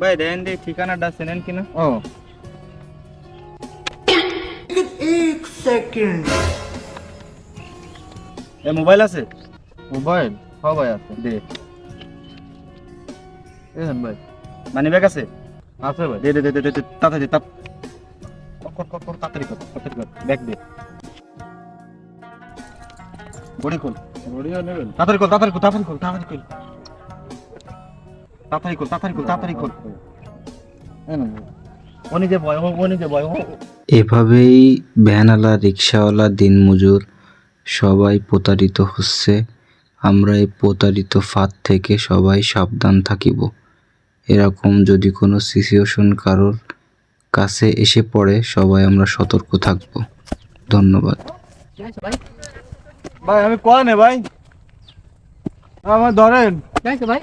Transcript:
ভাই দেন দে ঠিকানাটা চেনেন কিনা? ও 1 সেকেন্ড। এ মোবাইল আছে? মোবাইল সবাই আছে। দে। দেখেন ভাই, মানি ব্যাগ আছে? আছে ভাই। দে দে দে দে দে, তাড়াতাড়ি দে, কর তাড়াতাড়ি কর, ব্যাগ দে। বডি খোল, ঘড়িও নেবেন? তাড়াতাড়ি খোল, তাড়াতাড়ি খোল। হ্যাঁ না ভাই। ও নিজে বয় ও। এভাবেই ভ্যানওয়ালা, রিক্সাওয়ালা, দিনমজুর সবাই প্রতারিত হচ্ছে। আমরা এই প্রতারিত ফাঁদ থেকে সবাই সাবধান থাকিব। এরকম যদি কোনো সিচুয়েশন কারোর কাছে এসে পড়ে, সবাই আমরা সতর্ক থাকব। ধন্যবাদ। ভাই আমি কয় নে ভাই, আমার ধরেন। ভাই